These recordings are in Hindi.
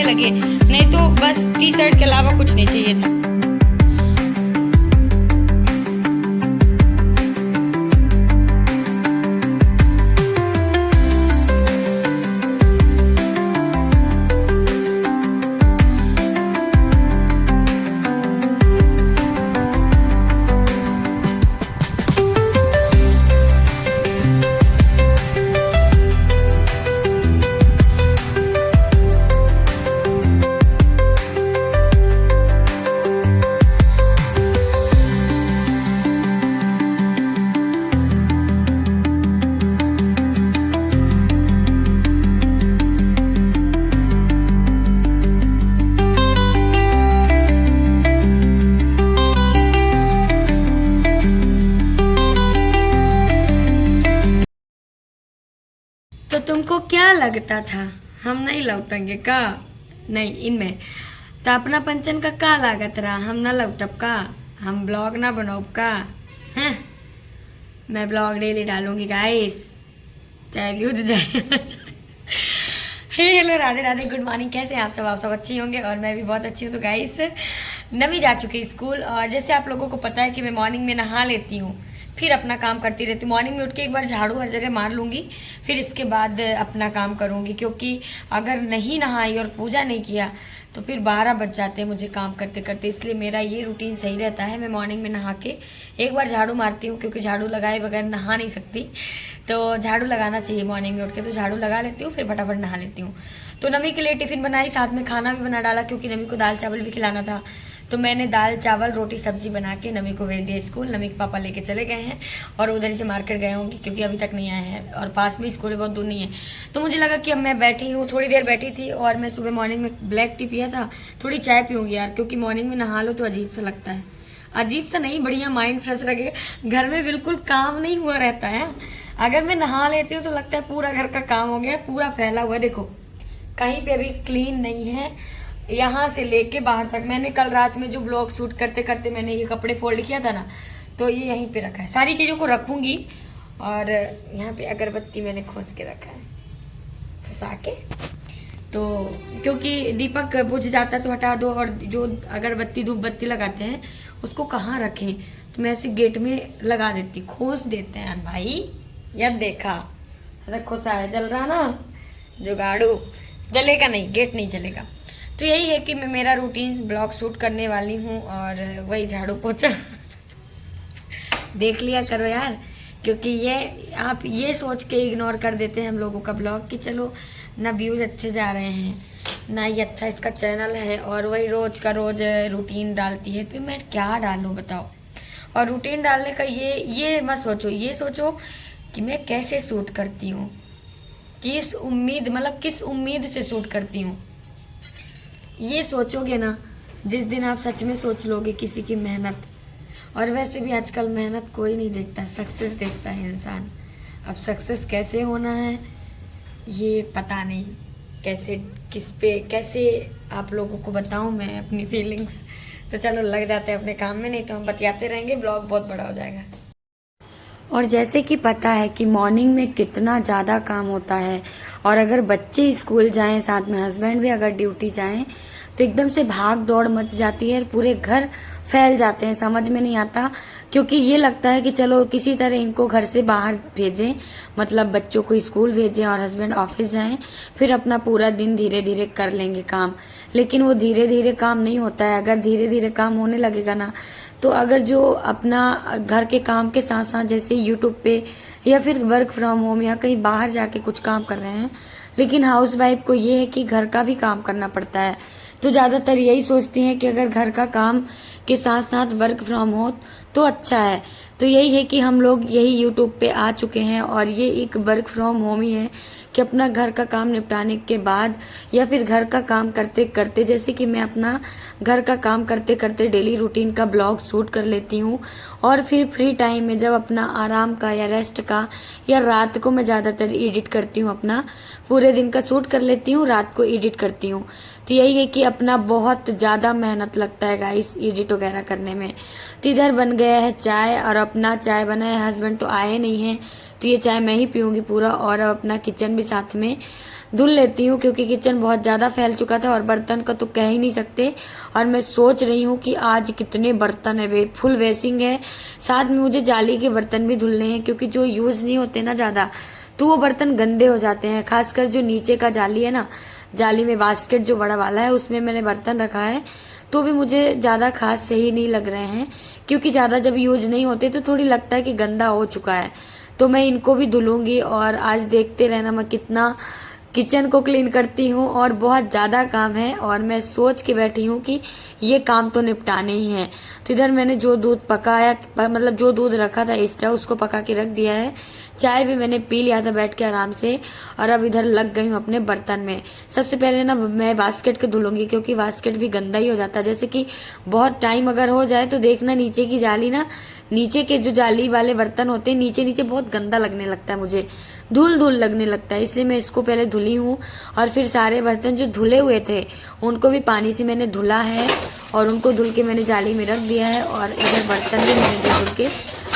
लगे, नहीं तो बस टी शर्ट के अलावा कुछ नहीं चाहिए था। तो तुमको क्या लगता था हम नहीं लौटेंगे का? नहीं, इनमें तो अपना पंचन का लागत रहा, हम ना लौटब का, हम ब्लॉग ना बनाओ का हैं? मैं ब्लॉग डेली डालूंगी गाइस, चाहे व्यूज जाए ना जाए। Hey hello, Radhe Radhe, good morning. कैसे हैं आप सब? अच्छी होंगे और मैं भी बहुत अच्छी हूँ। तो गाइस नवी जा चुकी स्कूल, और जैसे आप लोगों को पता है कि मैं मॉर्निंग में नहा लेती हूँ, फिर अपना काम करती रहती हूँ। मॉर्निंग में उठ के एक बार झाड़ू हर जगह मार लूँगी, फिर इसके बाद अपना काम करूँगी, क्योंकि अगर नहीं नहाई और पूजा नहीं किया तो फिर 12 बज जाते हैं मुझे काम करते करते। इसलिए मेरा ये रूटीन सही रहता है, मैं मॉर्निंग में नहा के एक बार झाड़ू मारती हूँ, क्योंकि झाड़ू लगाए बगैर नहा नहीं सकती, तो झाड़ू लगाना चाहिए मॉर्निंग में उठ के। तो झाड़ू लगा लेती हूँ, फिर फटाफट नहा लेती हूँ। तो नमी के लिए टिफ़िन बनाई, साथ में खाना भी बना डाला, क्योंकि नमी को दाल चावल भी खिलाना था। तो मैंने दाल चावल रोटी सब्जी बना के नमी को भेज दिया स्कूल। नमी के पापा लेके चले गए हैं और उधर से मार्केट गए होंगे, क्योंकि अभी तक नहीं आए हैं, और पास में स्कूल बहुत दूर नहीं है। तो मुझे लगा कि अब मैं बैठी हूँ, थोड़ी देर बैठी थी, और मैं सुबह मॉर्निंग में ब्लैक टी पिया था, थोड़ी चाय पीऊँगी यार, क्योंकि मॉर्निंग में नहा लो तो अजीब सा लगता है। अजीब सा नहीं, बढ़िया, माइंड फ्रेश लगेगा। घर में बिल्कुल काम नहीं हुआ रहता है। अगर मैं नहा लेती हूँ तो लगता है पूरा घर का काम हो गया, पूरा फैला हुआ है। देखो कहीं पे अभी क्लीन नहीं है, यहाँ से लेके बाहर तक। मैंने कल रात में जो ब्लॉग शूट करते करते मैंने ये कपड़े फोल्ड किया था ना, तो ये यहीं पे रखा है। सारी चीज़ों को रखूँगी, और यहाँ पे अगरबत्ती मैंने खोज के रखा है फंसा के, तो क्योंकि दीपक बुझ जाता है तो हटा दो, और जो अगरबत्ती धूप बत्ती लगाते हैं उसको कहाँ रखें, तो मैं ऐसे गेट में लगा देती, खोज देते हैं भाई। यह देखा खोसा है, जल रहा ना जुगाड़ू, जलेगा नहीं, गेट नहीं जलेगा। तो यही है कि मैं मेरा रूटीन ब्लॉग शूट करने वाली हूँ, और वही झाड़ू पोछा देख लिया करो यार, क्योंकि ये आप ये सोच के इग्नोर कर देते हैं हम लोगों का ब्लॉग कि चलो ना व्यूज अच्छे जा रहे हैं, ना ये अच्छा इसका चैनल है, और वही रोज का रोज रूटीन डालती है, फिर मैं क्या डालूँ बताओ। और रूटीन डालने का ये मत सोचो, ये सोचो कि मैं कैसे शूट करती हूँ, किस उम्मीद से शूट करती हूँ। ये सोचोगे ना, जिस दिन आप सच में सोच लोगे किसी की मेहनत, और वैसे भी आजकल मेहनत कोई नहीं देखता, सक्सेस देखता है इंसान। अब सक्सेस कैसे होना है ये पता नहीं, कैसे आप लोगों को बताऊं मैं अपनी फीलिंग्स। तो चलो लग जाते हैं अपने काम में, नहीं तो हम बतियाते रहेंगे, ब्लॉग बहुत बड़ा हो जाएगा। और जैसे कि पता है कि मॉर्निंग में कितना ज़्यादा काम होता है, और अगर बच्चे स्कूल जाएं, साथ में हस्बैंड भी अगर ड्यूटी जाएं, तो एकदम से भाग दौड़ मच जाती है, पूरे घर फैल जाते हैं, समझ में नहीं आता। क्योंकि ये लगता है कि चलो किसी तरह इनको घर से बाहर भेजें, मतलब बच्चों को स्कूल भेजें और हस्बैंड ऑफिस जाएं, फिर अपना पूरा दिन धीरे धीरे कर लेंगे काम। लेकिन वो धीरे धीरे काम नहीं होता है। अगर धीरे धीरे काम होने लगेगा ना, तो अगर जो अपना घर के काम के साथ साथ जैसे यूट्यूब पे या फिर वर्क फ्रॉम होम या कहीं बाहर जाके कुछ काम कर रहे हैं, लेकिन हाउसवाइफ को ये है कि घर का भी काम करना पड़ता है, तो ज़्यादातर यही सोचती हैं कि अगर घर का काम के साथ साथ वर्क फ्रॉम हो तो अच्छा है। तो यही है कि हम लोग यही यूट्यूब पे आ चुके हैं, और ये एक वर्क फ्रॉम होम ही है कि अपना घर का काम निपटाने के बाद या फिर घर का काम करते करते, जैसे कि मैं अपना घर का काम करते करते डेली रूटीन का ब्लॉग शूट कर लेती हूँ, और फिर फ्री टाइम में जब अपना आराम का या रेस्ट का या रात को मैं ज़्यादातर एडिट करती हूँ, अपना पूरे दिन का शूट कर लेती हूँ, रात को एडिट करती हूँ। तो यही है कि अपना बहुत ज़्यादा मेहनत लगता है गाइस एडिट वगैरह करने में। तो इधर बन गया है चाय, और अपना चाय बना है, हस्बैंड तो आए नहीं हैं, तो ये चाय मैं ही पीऊँगी पूरा, और अब अपना किचन भी साथ में धुल लेती हूँ, क्योंकि किचन बहुत ज़्यादा फैल चुका था और बर्तन का तो कह ही नहीं सकते। और मैं सोच रही हूँ कि आज कितने बर्तन है, वे फुल वेसिंग है। साथ में मुझे जाली के बर्तन भी धुलने हैं, क्योंकि जो यूज़ नहीं होते ना ज़्यादा, तो वो बर्तन गंदे हो जाते हैं। खासकर जो नीचे का जाली है ना, जाली में बास्केट जो बड़ा वाला है, उसमें मैंने बर्तन रखा है, तो भी मुझे ज़्यादा खास सही नहीं लग रहे हैं, क्योंकि ज़्यादा जब यूज नहीं होते तो थोड़ी लगता है कि गंदा हो चुका है। तो मैं इनको भी धुलूंगी और आज देखते रहना मैं कितना किचन को क्लीन करती हूँ। और बहुत ज़्यादा काम है और मैं सोच के बैठी हूँ कि ये काम तो निपटाने ही हैं। तो इधर मैंने जो दूध पकाया, मतलब जो दूध रखा था एक्स्ट्रा, उसको पका के रख दिया है। चाय भी मैंने पी लिया था बैठ के आराम से। और अब इधर लग गई हूँ अपने बर्तन में। सबसे पहले ना मैं बास्केट को धुलूंगी, क्योंकि बास्केट भी गंदा ही हो जाता है। जैसे कि बहुत टाइम अगर हो जाए तो देखना नीचे की जाली ना, नीचे के जो जाली वाले बर्तन होते हैं, नीचे नीचे बहुत गंदा लगने लगता है, मुझे धूल धूल लगने लगता है। इसलिए मैं इसको पहले धुली हूँ और फिर सारे बर्तन जो धुले हुए थे उनको भी पानी से मैंने धुला है और उनको धुल के मैंने जाली में रख दिया है। और इधर बर्तन भी मैंने धुल के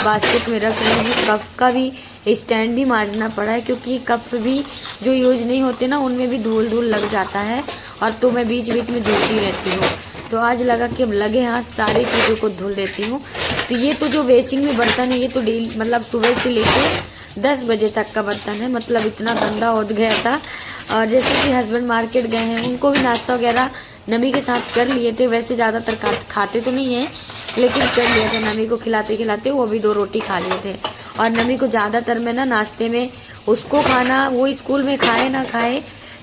बास्केट में रख रही हूँ। कप का भी स्टैंड भी मांजना पड़ा है, क्योंकि कप भी जो यूज नहीं होते ना, उनमें भी धूल धूल लग जाता है, और तो मैं बीच बीच में धुलती रहती हूँ। तो आज लगा कि अब लगे हाथ सारी चीज़ों को धुल देती हूँ। तो ये तो जो वेसिंग में बर्तन है, ये तो डेली मतलब सुबह से लेके 10 बजे तक का बर्तन है, मतलब इतना गंदा हो गया था। और जैसे कि हस्बैंड मार्केट गए हैं, उनको भी नाश्ता वगैरह नमी के साथ कर लिए थे। वैसे ज़्यादातर खाते तो नहीं हैं, लेकिन कर लिए थे नमी को खिलाते खिलाते। वो भी 2 रोटी खा लिए थे। और नमी को ज़्यादातर मैं ना नाश्ते में उसको खाना, वो स्कूल में खाए ना खाए,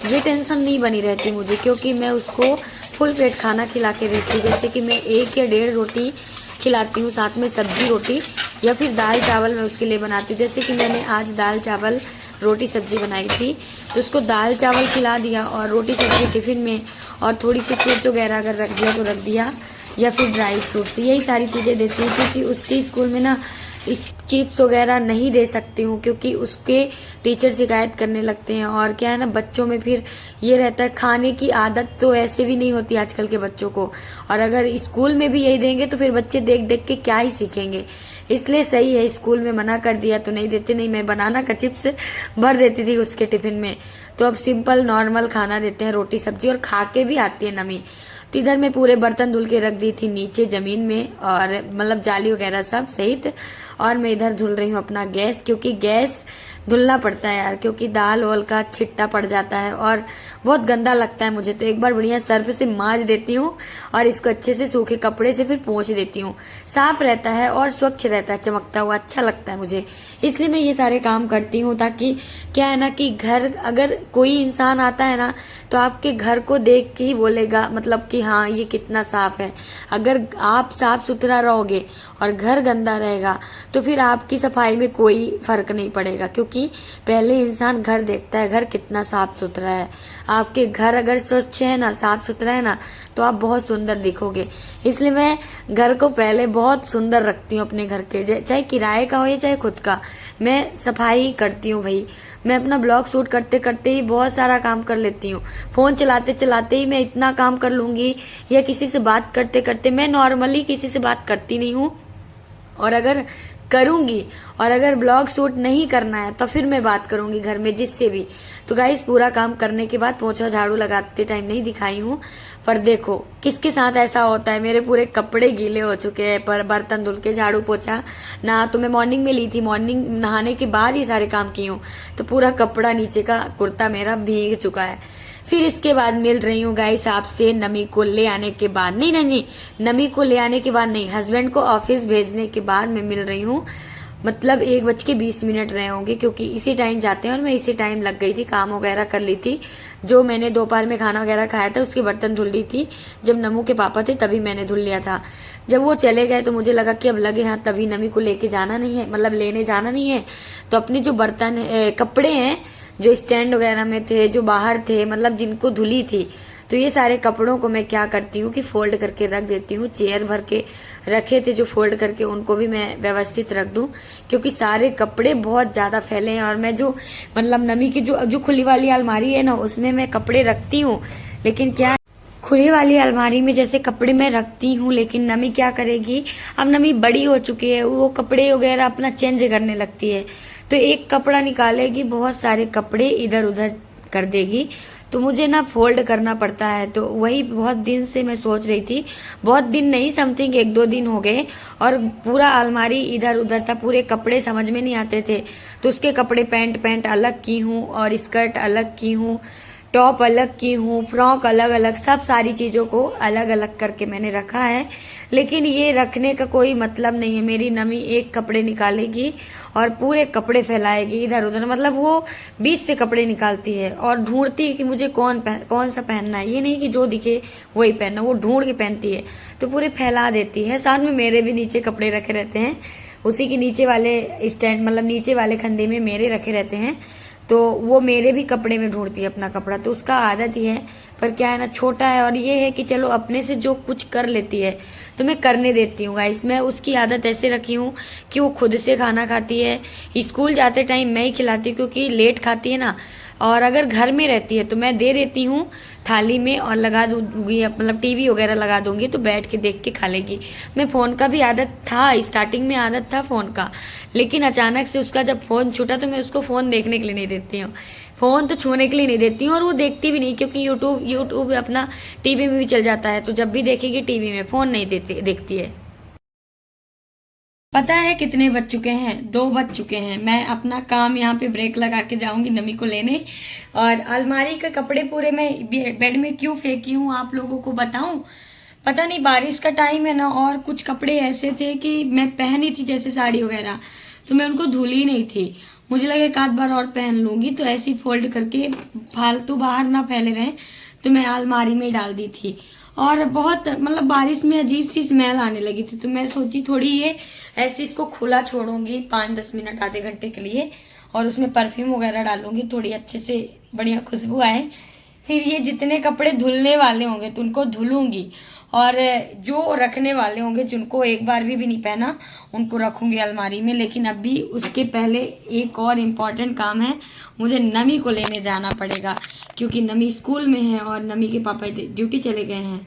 ये टेंशन नहीं बनी रहती मुझे, क्योंकि मैं उसको फुल पेट खाना खिला के भेजती हूँ। जैसे कि मैं 1 या 1.5 रोटी खिलाती हूँ, साथ में सब्जी रोटी या फिर दाल चावल मैं उसके लिए बनाती हूँ। जैसे कि मैंने आज दाल चावल रोटी सब्जी बनाई थी, तो उसको दाल चावल खिला दिया और रोटी सब्जी टिफ़िन में, और थोड़ी सी फ्रूट्स वगैरह अगर रख दिया तो रख दिया, या फिर ड्राई फ्रूट्स, यही सारी चीज़ें देती हूँ। क्योंकि उसके स्कूल में ना इस चिप्स वगैरह नहीं दे सकती हूँ, क्योंकि उसके टीचर शिकायत करने लगते हैं। और क्या है ना, बच्चों में फिर ये रहता है, खाने की आदत तो ऐसे भी नहीं होती आजकल के बच्चों को, और अगर स्कूल में भी यही देंगे तो फिर बच्चे देख देख के क्या ही सीखेंगे। इसलिए सही है, स्कूल में मना कर दिया तो नहीं देते। नहीं, मैं बनाना का चिप्स भर देती थी उसके टिफ़िन में। तो अब सिंपल नॉर्मल खाना देते हैं, रोटी सब्जी, और खा के भी आती है नमी। तो इधर मैं पूरे बर्तन धुल के रख दी थी नीचे ज़मीन में, और मतलब जाली वगैरह सब सहित। और मैं इधर धुल रही हूँ अपना गैस, क्योंकि गैस धुलना पड़ता है यार, क्योंकि दाल वाल का छिट्टा पड़ जाता है और बहुत गंदा लगता है मुझे। तो एक बार बढ़िया सर्फ से मांज देती हूँ और इसको अच्छे से सूखे कपड़े से फिर पोंछ देती हूँ। साफ रहता है और स्वच्छ रहता है, चमकता हुआ, अच्छा लगता है मुझे। इसलिए मैं ये सारे काम करती हूँ, ताकि क्या है ना कि घर, अगर कोई इंसान आता है ना, तो आपके घर को देख के ही बोलेगा, मतलब कि हाँ ये कितना साफ है। अगर आप साफ सुथरा रहोगे और घर गंदा रहेगा तो फिर आपकी सफाई में कोई फर्क नहीं पड़ेगा, क्योंकि पहले इंसान घर देखता है, घर कितना साफ सुथरा है। आपके घर अगर स्वच्छ है ना, साफ सुथरा है ना, तो आप बहुत सुंदर दिखोगे। इसलिए मैं घर को पहले बहुत सुंदर रखती हूँ अपने घर के, चाहे किराए का हो या चाहे खुद का, मैं सफाई करती हूँ भाई। मैं अपना ब्लॉग शूट करते करते ही बहुत सारा काम कर लेती हूँ, फ़ोन चलाते चलाते ही मैं इतना काम कर लूँगी, या किसी से बात करते करते। मैं नॉर्मली किसी से बात करती नहीं हूँ, और अगर करूँगी और अगर ब्लॉग शूट नहीं करना है तो फिर मैं बात करूँगी घर में जिससे भी। तो गाइस, पूरा काम करने के बाद पोछा झाड़ू लगाते टाइम नहीं दिखाई हूँ, पर देखो किसके साथ ऐसा होता है। मेरे पूरे कपड़े गीले हो चुके हैं, पर बर्तन धुल के झाड़ू पोछा ना तो मैं मॉर्निंग में ली थी, मॉर्निंग नहाने के बाद ये सारे काम की हूँ, तो पूरा कपड़ा नीचे का कुर्ता मेरा भीग चुका है। फिर इसके बाद मिल रही हूँ गाइस आपसे नमी को ले आने के बाद, नहीं, नमी को ले आने के बाद नहीं, हस्बैंड को ऑफिस भेजने के बाद मैं मिल रही हूँ। मतलब 1:20 रहे होंगे, क्योंकि इसी टाइम जाते हैं और मैं इसी टाइम लग गई थी, काम वगैरह कर ली थी। जो मैंने दोपहर में खाना वगैरह खाया था उसके बर्तन धुल ली थी, जब नमू के पापा थे तभी मैंने धुल लिया था। जब वो चले गए तो मुझे लगा कि अब लगे हाथ तभी नमी को लेके जाना नहीं है, मतलब लेने जाना नहीं है। तो अपने जो बर्तन कपड़े हैं जो स्टैंड वगैरह में थे, जो बाहर थे, मतलब जिनको धुली थी, तो ये सारे कपड़ों को मैं क्या करती हूँ कि फोल्ड करके रख देती हूँ। चेयर भर के रखे थे जो फोल्ड करके, उनको भी मैं व्यवस्थित रख दूँ, क्योंकि सारे कपड़े बहुत ज़्यादा फैले हैं। और मैं जो मतलब नमी की जो खुली वाली अलमारी है ना, उसमें मैं कपड़े रखती हूँ, लेकिन क्या खुली वाली अलमारी में जैसे कपड़े मैं रखती हूँ, लेकिन नमी क्या करेगी, अब नमी बड़ी हो चुकी है, वो कपड़े वगैरह अपना चेंज करने लगती है, तो एक कपड़ा निकालेगी, बहुत सारे कपड़े इधर उधर कर देगी, तो मुझे ना फोल्ड करना पड़ता है। तो वही बहुत दिन से मैं सोच रही थी, बहुत दिन नहीं, समथिंग 1-2 दिन हो गए, और पूरा अलमारी इधर उधर था, पूरे कपड़े समझ में नहीं आते थे। तो उसके कपड़े पैंट अलग की हूँ, और स्कर्ट अलग की हूँ, टॉप अलग की हूँ, फ्रॉक अलग अलग, सब सारी चीज़ों को अलग अलग करके मैंने रखा है। लेकिन ये रखने का कोई मतलब नहीं है। मेरी नमी एक कपड़े निकालेगी और पूरे कपड़े फैलाएगी इधर उधर, मतलब वो 20 से कपड़े निकालती है और ढूंढती है कि मुझे कौन सा पहनना है। ये नहीं कि जो दिखे वही पहनना, वो ढूंढ के पहनती है, तो पूरे फैला देती है। साथ में मेरे भी नीचे कपड़े रखे रहते हैं, उसी के नीचे वाले स्टैंड, मतलब नीचे वाले खंधे में मेरे रखे रहते हैं, तो वो मेरे भी कपड़े में ढूंढती है अपना कपड़ा। तो उसका आदत ही है, पर क्या है ना, छोटा है, और ये है कि चलो अपने से जो कुछ कर लेती है तो मैं करने देती हूँ गाइस। मैं उसकी आदत ऐसे रखी हूँ कि वो खुद से खाना खाती है। स्कूल जाते टाइम मैं ही खिलाती हूँ, क्योंकि लेट खाती है ना। और अगर घर में रहती है तो मैं दे देती हूँ थाली में, और लगा दूंगी, मतलब टीवी वगैरह लगा दूंगी, तो बैठ के देख के खा लेगी। मैं फ़ोन का भी आदत था, स्टार्टिंग में आदत था फ़ोन का, लेकिन अचानक से उसका जब फ़ोन छूटा तो मैं उसको फ़ोन देखने के लिए नहीं देती हूँ, फ़ोन तो छूने के लिए नहीं देती हूँ। और वो देखती भी नहीं, क्योंकि यूट्यूब अपना टीवी में भी चल जाता है, तो जब भी देखेगी टीवी में, फ़ोन नहीं देखती है। पता है कितने बज चुके हैं? 2 बज चुके हैं। मैं अपना काम यहाँ पे ब्रेक लगा के जाऊंगी नमी को लेने। और अलमारी के कपड़े पूरे मैं बेड में क्यों फेंकी हूँ आप लोगों को बताऊं? पता नहीं, बारिश का टाइम है ना, और कुछ कपड़े ऐसे थे कि मैं पहनी थी जैसे साड़ी वगैरह, तो मैं उनको धुली नहीं थी। मुझे लगा एक आध बार और पहन लूंगी, तो ऐसे ही फोल्ड करके फालतू बाहर ना फैले रहें, तो मैं अलमारी में डाल दी थी। और बहुत, मतलब बारिश में अजीब सी स्मेल आने लगी थी, तो मैं सोची थोड़ी ये ऐसे इसको खुला छोड़ूंगी 5-10 मिनट, आधे घंटे के लिए, और उसमें परफ्यूम वगैरह डालूंगी, थोड़ी अच्छे से बढ़िया खुशबू आए। फिर ये जितने कपड़े धुलने वाले होंगे तो उनको धुलूंगी, और जो रखने वाले होंगे जिनको एक बार भी नहीं पहना उनको रखूंगी अलमारी में। लेकिन अभी उसके पहले एक और इम्पॉर्टेंट काम है, मुझे नमी को लेने जाना पड़ेगा, क्योंकि नमी स्कूल में है और नमी के पापा ड्यूटी चले गए हैं,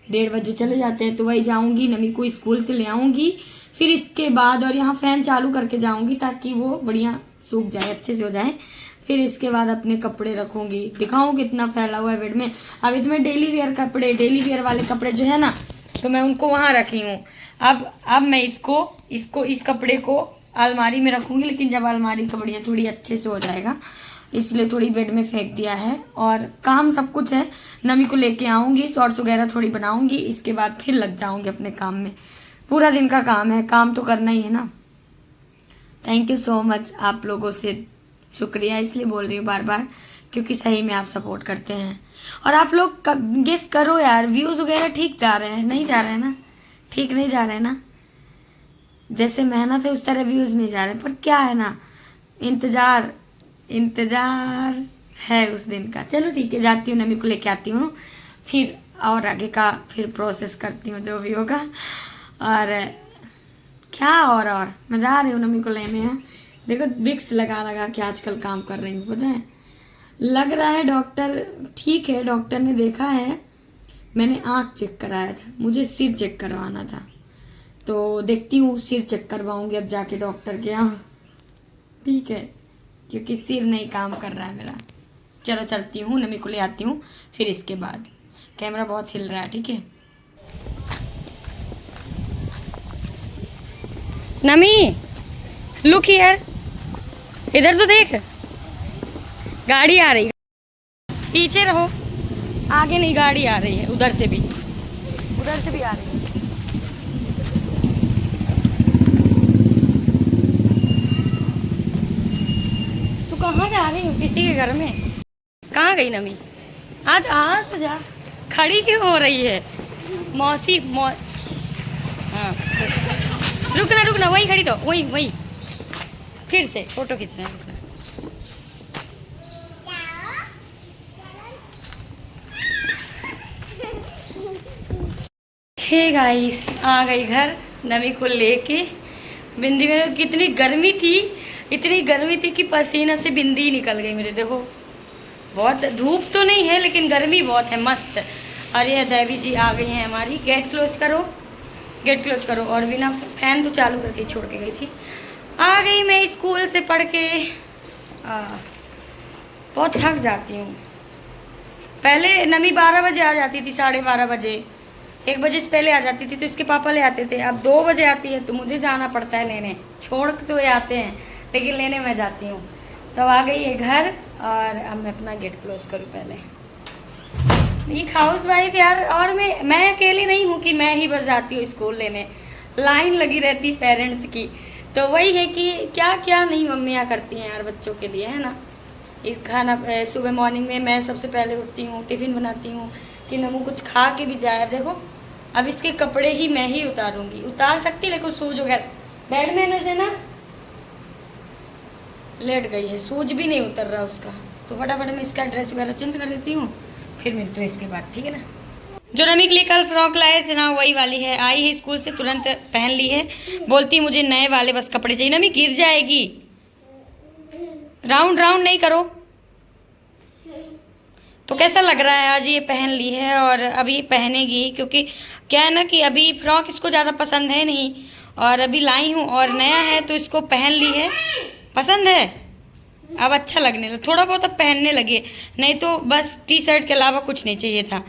1:30 बजे चले जाते हैं। तो वही जाऊंगी, नमी को स्कूल से ले आऊंगी, फिर इसके बाद, और यहाँ फैन चालू करके जाऊंगी ताकि वो बढ़िया सूख जाए, अच्छे से हो जाए। फिर इसके बाद अपने कपड़े रखूंगी, दिखाऊं कितना फैला हुआ है बेड में। अभी तो मैं डेली वेयर वाले कपड़े जो है ना, तो मैं उनको वहाँ रखी हूँ। अब मैं इस कपड़े को अलमारी में रखूंगी, लेकिन जब अलमारी का बढ़िया थोड़ी अच्छे से हो जाएगा, इसलिए थोड़ी बेड में फेंक दिया है। और काम सब कुछ है, नमी को लेके आऊंगी, शॉर्ट्स वगैरह थोड़ी बनाऊंगी, इसके बाद फिर लग जाऊंगी अपने काम में। पूरा दिन का काम है, काम तो करना ही है ना। थैंक यू सो मच, आप लोगों से शुक्रिया इसलिए बोल रही हूँ बार बार, क्योंकि सही में आप सपोर्ट करते हैं। और आप लोग गेस करो यार, व्यूज़ वगैरह ठीक जा रहे हैं? नहीं जा रहे हैं ना? ठीक नहीं जा रहे हैं ना? जैसे मेहनत है उस तरह व्यूज़ नहीं जा रहे, पर क्या है ना, इंतज़ार है उस दिन का। चलो ठीक है, जाती हूँ, नमी को लेके आती हूँ, फिर और आगे का फिर प्रोसेस करती हूँ जो भी होगा। और क्या, और मैं जा रही हूँ नमी को लेने। हैं, देखो विक्स लगा लगा के आजकल काम कर रही हूँ, पता है। लग रहा है डॉक्टर ठीक है, डॉक्टर ने देखा है। मैंने आँख चेक कराया था, मुझे सिर चेक करवाना था, तो देखती हूँ सिर चेक करवाऊँगी अब जाके डॉक्टर के यहाँ, ठीक है, क्योंकि सिर नहीं काम कर रहा है मेरा। चलो चलती हूँ, नमी को ले आती हूँ, फिर इसके बाद। कैमरा बहुत हिल रहा है, ठीक है। नमी, लुक हियर, इधर तो देख, गाड़ी आ रही है, पीछे रहो, आगे नहीं, गाड़ी आ रही है, उधर से भी आ रही है। तू कहाँ जा रही हो? किसी के घर में? कहाँ गई नमी? आज तो जा, खड़ी क्यों हो रही है? मौसी हाँ, रुकना, वही खड़ी, तो वही फिर से फोटो खींच रहे हैं, रुकना। हे गाइस, आ गई घर नमी को लेके। बिंदी में कितनी गर्मी थी, इतनी गर्मी थी कि पसीना से बिंदी निकल गई मेरे। देखो, बहुत धूप तो नहीं है, लेकिन गर्मी बहुत है, मस्त। और ये देवी जी आ गई हैं हमारी। गेट क्लोज करो। और बिना फैन तो चालू करके छोड़ के गई थी। आ गई मैं स्कूल से पढ़ के। बहुत थक जाती हूँ। पहले नमी 12 बजे आ जाती थी, 12:30 बजे, 1 बजे से पहले आ जाती थी तो इसके पापा ले आते थे। अब 2 बजे आती है तो मुझे जाना पड़ता है लेने। छोड़ के तो ये आते हैं लेकिन लेने मैं जाती हूँ। तो आ गई है घर और अब मैं अपना गेट क्लोज करूँ पहले। एक हाउस वाइफ यार, और मैं अकेली नहीं हूँ कि मैं ही बस जाती हूँ स्कूल लेने। लाइन लगी रहती पेरेंट्स की। तो वही है कि क्या क्या नहीं मम्मियाँ करती हैं यार बच्चों के लिए, है ना। इस खाना सुबह मॉर्निंग में मैं सबसे पहले उठती हूँ, टिफ़िन बनाती हूँ कि नमू कुछ खा के भी जाए। अब देखो, अब इसके कपड़े ही मैं ही उतारूँगी, उतार सकती लेकिन सूज वगैरह बेड में से ना लेट गई है, सूज भी नहीं उतर रहा उसका। तो फटाफट मैं इसका ड्रेस वगैरह चेंज कर देती हूँ, फिर मिलते हैं इसके बाद, ठीक है ना। जो नमी के लिए कल फ्रॉक लाए थे ना वही वाली है, आई है स्कूल से तुरंत पहन ली है। बोलती मुझे नए वाले बस कपड़े चाहिए। नमी गिर जाएगी, राउंड राउंड नहीं करो। तो कैसा लग रहा है, आज ये पहन ली है और अभी पहनेगी, क्योंकि क्या है ना कि अभी फ्रॉक इसको ज़्यादा पसंद है नहीं और अभी लाई हूँ और नया है तो इसको पहन ली है। पसंद है, अब अच्छा लगने लगा, थोड़ा बहुत अब पहनने लगे, नहीं तो बस टी शर्ट के अलावा कुछ नहीं चाहिए था।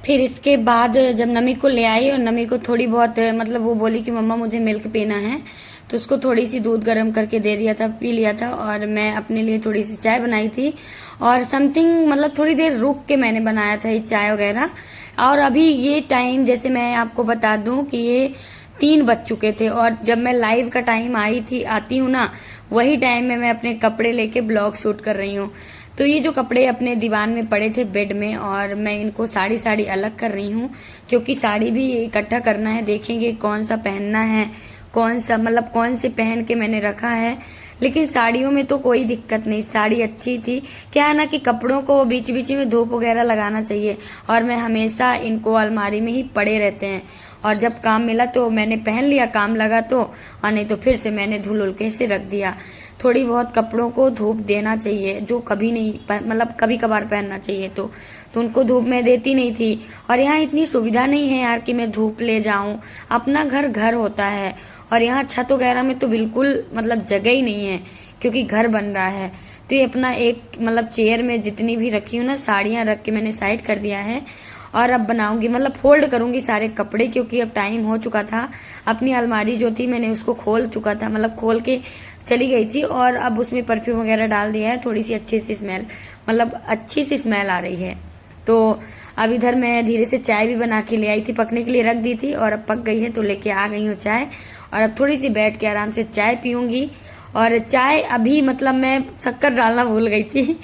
फिर इसके बाद जब नमी को ले आई और नमी को थोड़ी बहुत मतलब वो बोली कि मम्मा मुझे मिल्क पीना है, तो उसको थोड़ी सी दूध गर्म करके दे दिया था, पी लिया था। और मैं अपने लिए थोड़ी सी चाय बनाई थी और समथिंग मतलब थोड़ी देर रुक के मैंने बनाया था ये चाय वगैरह। और अभी ये टाइम जैसे मैं आपको बता दूं कि ये 3 बज चुके थे और जब मैं लाइव का टाइम आती हूँ ना, वही टाइम में मैं अपने कपड़े लेके ब्लॉग शूट कर रही हूँ। तो ये जो कपड़े अपने दीवान में पड़े थे बेड में, और मैं इनको साड़ी अलग कर रही हूँ क्योंकि साड़ी भी इकट्ठा करना है। देखेंगे कौन सा पहनना है, कौन सा मतलब कौन से पहन के मैंने रखा है। लेकिन साड़ियों में तो कोई दिक्कत नहीं, साड़ी अच्छी थी। क्या है ना कि कपड़ों को बीच बीच में धूप वगैरह लगाना चाहिए और मैं हमेशा इनको अलमारी में ही पड़े रहते हैं। और जब काम मिला तो मैंने पहन लिया, काम लगा तो, और नहीं तो फिर से मैंने धुल उल के से रख दिया। थोड़ी बहुत कपड़ों को धूप देना चाहिए, जो कभी नहीं मतलब कभी कभार पहनना चाहिए। तो उनको धूप में देती नहीं थी। और यहाँ इतनी सुविधा नहीं है यार कि मैं धूप ले जाऊँ, अपना घर घर होता है और यहाँ छत वगैरह में तो बिल्कुल मतलब जगह ही नहीं है क्योंकि घर बन रहा है। तो ये अपना एक मतलब चेयर में जितनी भी रखी हूँ ना साड़ियाँ रख के मैंने साइड कर दिया है। और अब बनाऊंगी मतलब फोल्ड करूंगी सारे कपड़े, क्योंकि अब टाइम हो चुका था। अपनी अलमारी जो थी मैंने उसको खोल चुका था, मतलब खोल के चली गई थी और अब उसमें परफ्यूम वगैरह डाल दिया है। थोड़ी सी अच्छी सी स्मेल, मतलब अच्छी सी स्मेल आ रही है। तो अब इधर मैं धीरे से चाय भी बना के ले आई थी, पकने के लिए रख दी थी और अब पक गई है तो लेके आ गई हूँ चाय। और अब थोड़ी सी बैठ के आराम से चाय पीऊँगी। और चाय अभी मतलब मैं शक्कर डालना भूल गई थी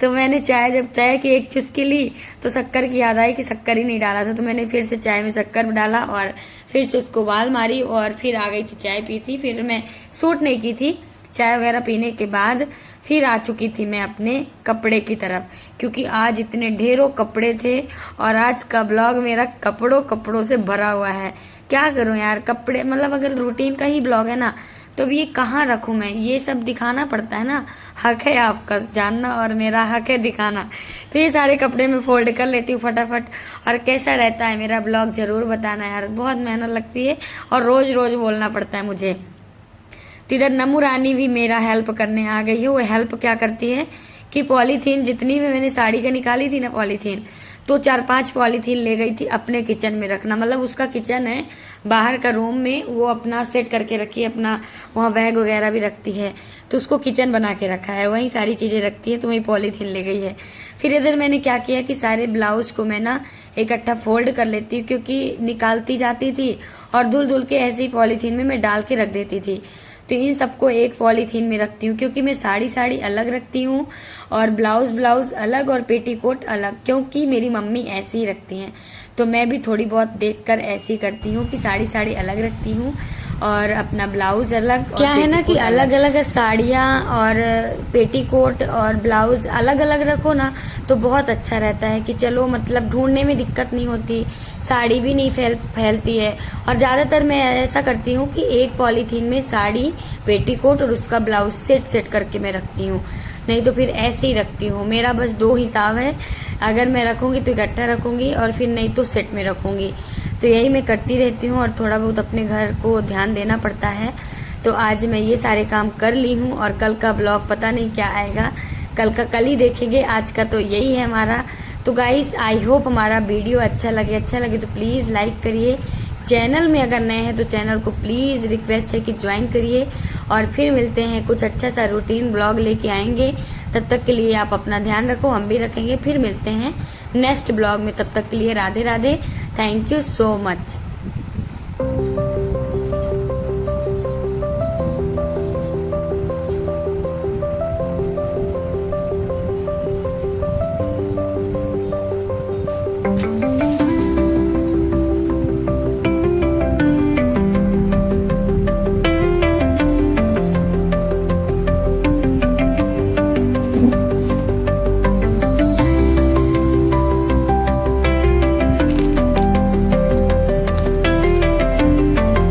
तो मैंने जब चाय की एक चुस्की ली तो शक्कर की याद आई कि शक्कर ही नहीं डाला था। तो मैंने फिर से चाय में शक्कर डाला और फिर से उसको उबाल मारी और फिर आ गई थी चाय पी थी। फिर मैं सूट नहीं की थी, चाय वगैरह पीने के बाद फिर आ चुकी थी मैं अपने कपड़े की तरफ, क्योंकि आज इतने ढेरों कपड़े थे और आज का ब्लॉग मेरा कपड़ों से भरा हुआ है। क्या करूं यार, कपड़े मतलब अगर रूटीन का ही ब्लॉग है ना तो अब ये कहाँ रखूं मैं, ये सब दिखाना पड़ता है ना। हक है आपका जानना और मेरा हक है दिखाना। तो ये सारे कपड़े मैं फोल्ड कर लेती हूँ फटाफट। और कैसा रहता है मेरा ब्लॉग ज़रूर बताना यार, बहुत मेहनत लगती है और रोज़ रोज़ बोलना पड़ता है मुझे। तो इधर नमू रानी भी मेरा हेल्प करने आ गई है। वो हेल्प क्या करती है कि पॉलीथीन जितनी भी मैंने साड़ी का निकाली थी ना पॉलीथीन, तो 4-5 पॉलीथीन ले गई थी अपने किचन में रखना। मतलब उसका किचन है बाहर का रूम में, वो अपना सेट करके रखी है, अपना वहाँ बैग वगैरह भी रखती है तो उसको किचन बना के रखा है, वहीं सारी चीज़ें रखती है। तो वहीं पॉलीथीन ले गई है। फिर इधर मैंने क्या किया कि सारे ब्लाउज़ को मैं ना इकट्ठा फोल्ड कर लेती हूँ, क्योंकि निकालती जाती थी और धुल के ऐसे ही पॉलीथीन में मैं डाल के रख देती थी। तो इन सबको एक पॉलीथीन में रखती हूँ, क्योंकि मैं साड़ी अलग रखती हूँ और ब्लाउज़ अलग और पेटीकोट अलग, क्योंकि मेरी मम्मी ऐसे ही रखती हैं। तो मैं भी थोड़ी बहुत देखकर ऐसे ही करती हूँ कि साड़ी अलग रखती हूँ और अपना ब्लाउज़ अलग। क्या है ना कि अलग अलग साड़ियाँ और पेटीकोट और ब्लाउज़ अलग अलग रखो ना तो बहुत अच्छा रहता है कि चलो मतलब ढूंढने में दिक्कत नहीं होती, साड़ी भी नहीं फैलती है। और ज़्यादातर मैं ऐसा करती हूँ कि एक पॉलीथीन में साड़ी, पेटीकोट और उसका ब्लाउज़ सेट करके मैं रखती हूँ, नहीं तो फिर ऐसे ही रखती हूँ। मेरा बस 2 हिसाब है, अगर मैं रखूँगी तो इकट्ठा रखूँगी और फिर नहीं तो सेट में रखूँगी। तो यही मैं करती रहती हूँ और थोड़ा बहुत अपने घर को ध्यान देना पड़ता है। तो आज मैं ये सारे काम कर ली हूँ और कल का ब्लॉग पता नहीं क्या आएगा, कल का कल ही देखेंगे, आज का तो यही है हमारा। तो गाइस आई होप हमारा वीडियो अच्छा लगे तो प्लीज़ लाइक करिए। चैनल में अगर नए हैं तो चैनल को प्लीज़ रिक्वेस्ट है कि ज्वाइन करिए। और फिर मिलते हैं, कुछ अच्छा सा रूटीन ब्लॉग लेके आएंगे। तब तक के लिए आप अपना ध्यान रखो, हम भी रखेंगे। फिर मिलते हैं नेक्स्ट ब्लॉग में, तब तक के लिए Radhe Radhe. Thank you so much.